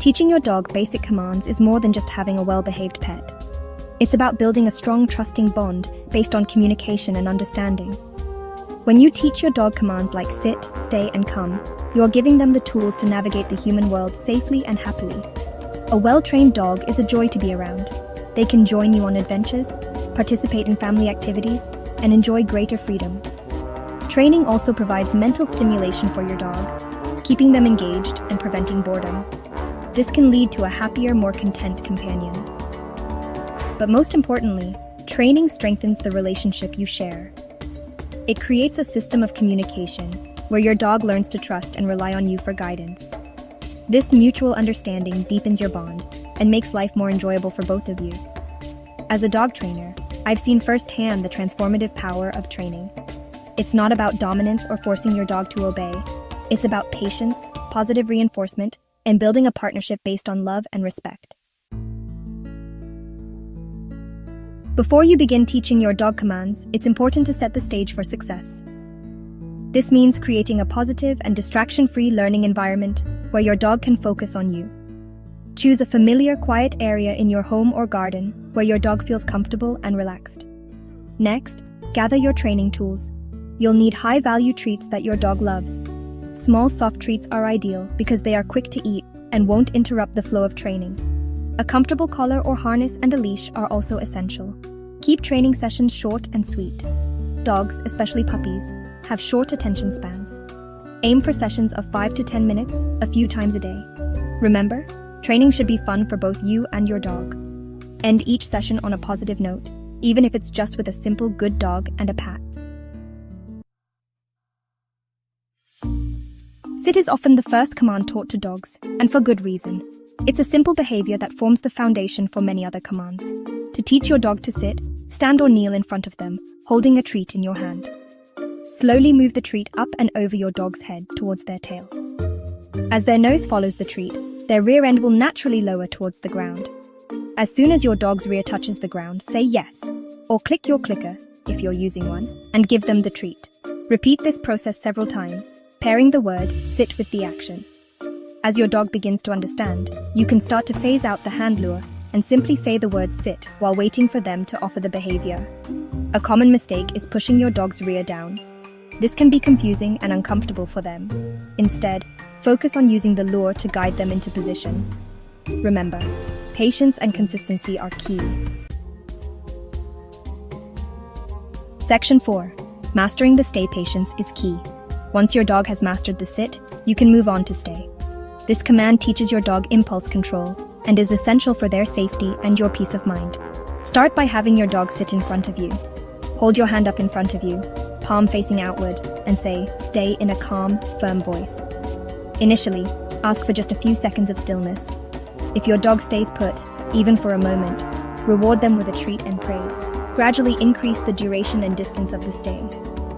Teaching your dog basic commands is more than just having a well-behaved pet. It's about building a strong, trusting bond based on communication and understanding. When you teach your dog commands like sit, stay, and come, you're giving them the tools to navigate the human world safely and happily. A well-trained dog is a joy to be around. They can join you on adventures, participate in family activities, and enjoy greater freedom. Training also provides mental stimulation for your dog, keeping them engaged and preventing boredom. This can lead to a happier, more content companion. But most importantly, training strengthens the relationship you share. It creates a system of communication where your dog learns to trust and rely on you for guidance. This mutual understanding deepens your bond and makes life more enjoyable for both of you. As a dog trainer, I've seen firsthand the transformative power of training. It's not about dominance or forcing your dog to obey. It's about patience, positive reinforcement, and building a partnership based on love and respect. Before you begin teaching your dog commands, it's important to set the stage for success. This means creating a positive and distraction-free learning environment where your dog can focus on you. Choose a familiar, quiet area in your home or garden where your dog feels comfortable and relaxed. Next, gather your training tools. You'll need high-value treats that your dog loves. Small, soft treats are ideal because they are quick to eat and won't interrupt the flow of training. A comfortable collar or harness and a leash are also essential. Keep training sessions short and sweet. Dogs, especially puppies, have short attention spans. Aim for sessions of 5 to 10 minutes, a few times a day. Remember, training should be fun for both you and your dog. End each session on a positive note, even if it's just with a simple good dog and a pat. Sit is often the first command taught to dogs, and for good reason. It's a simple behavior that forms the foundation for many other commands. To teach your dog to sit, stand or kneel in front of them, holding a treat in your hand. Slowly move the treat up and over your dog's head towards their tail. As their nose follows the treat, their rear end will naturally lower towards the ground. As soon as your dog's rear touches the ground, say yes, or click your clicker, if you're using one, and give them the treat. Repeat this process several times, pairing the word sit with the action. As your dog begins to understand, you can start to phase out the hand lure and simply say the word sit while waiting for them to offer the behavior. A common mistake is pushing your dog's rear down. This can be confusing and uncomfortable for them. Instead, focus on using the lure to guide them into position. Remember, patience and consistency are key. Section 4. Mastering the stay patience is key. Once your dog has mastered the sit, you can move on to stay. This command teaches your dog impulse control and is essential for their safety and your peace of mind. Start by having your dog sit in front of you. Hold your hand up in front of you, palm facing outward, and say, stay in a calm, firm voice. Initially, ask for just a few seconds of stillness. If your dog stays put, even for a moment, reward them with a treat and praise. Gradually increase the duration and distance of the stay.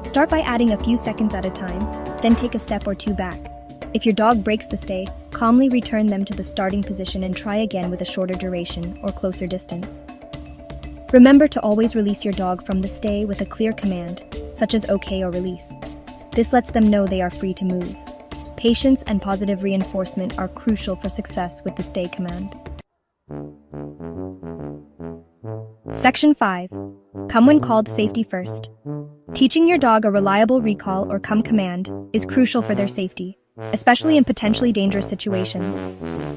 Start by adding a few seconds at a time, then take a step or two back. If your dog breaks the stay, calmly return them to the starting position and try again with a shorter duration or closer distance. Remember to always release your dog from the stay with a clear command, such as OK or release. This lets them know they are free to move. Patience and positive reinforcement are crucial for success with the stay command. Section 5. Come when called, safety first. Teaching your dog a reliable recall or come command is crucial for their safety, especially in potentially dangerous situations.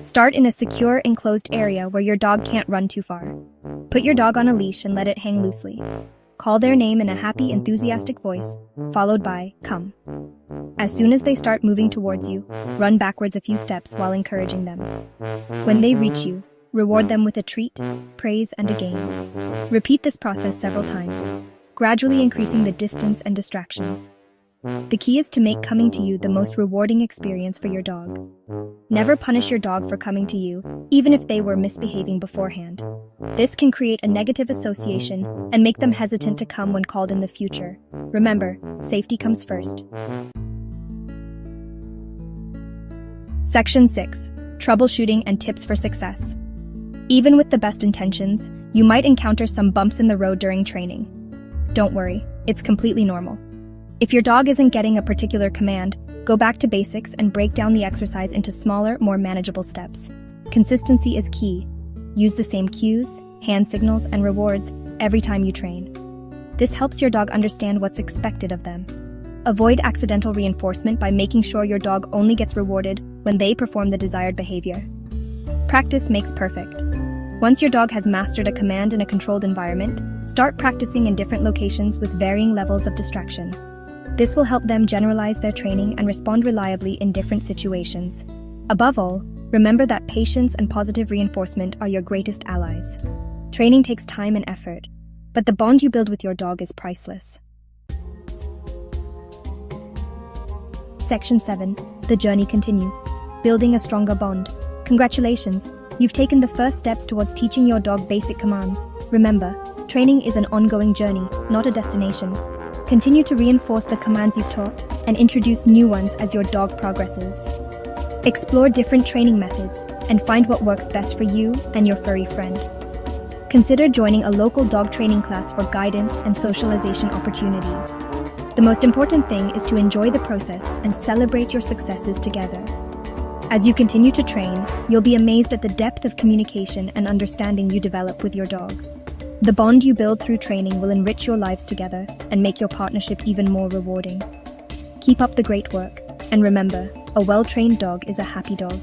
Start in a secure, enclosed area where your dog can't run too far. Put your dog on a leash and let it hang loosely. Call their name in a happy, enthusiastic voice, followed by, come. As soon as they start moving towards you, run backwards a few steps while encouraging them. When they reach you, reward them with a treat, praise, and a game. Repeat this process several times, gradually increasing the distance and distractions. The key is to make coming to you the most rewarding experience for your dog. Never punish your dog for coming to you, even if they were misbehaving beforehand. This can create a negative association and make them hesitant to come when called in the future. Remember, safety comes first. Section 6. Troubleshooting and tips for success. Even with the best intentions, you might encounter some bumps in the road during training. Don't worry, it's completely normal. If your dog isn't getting a particular command, go back to basics and break down the exercise into smaller, more manageable steps. Consistency is key. Use the same cues, hand signals, and rewards every time you train. This helps your dog understand what's expected of them. Avoid accidental reinforcement by making sure your dog only gets rewarded when they perform the desired behavior. Practice makes perfect. Once your dog has mastered a command in a controlled environment, start practicing in different locations with varying levels of distraction. This will help them generalize their training and respond reliably in different situations. Above all, remember that patience and positive reinforcement are your greatest allies. Training takes time and effort, but the bond you build with your dog is priceless. Section 7. The journey continues. Building a stronger bond. Congratulations! You've taken the first steps towards teaching your dog basic commands. Remember, training is an ongoing journey, not a destination. Continue to reinforce the commands you've taught and introduce new ones as your dog progresses. Explore different training methods and find what works best for you and your furry friend. Consider joining a local dog training class for guidance and socialization opportunities. The most important thing is to enjoy the process and celebrate your successes together. As you continue to train, you'll be amazed at the depth of communication and understanding you develop with your dog. The bond you build through training will enrich your lives together and make your partnership even more rewarding. Keep up the great work, and remember, a well-trained dog is a happy dog.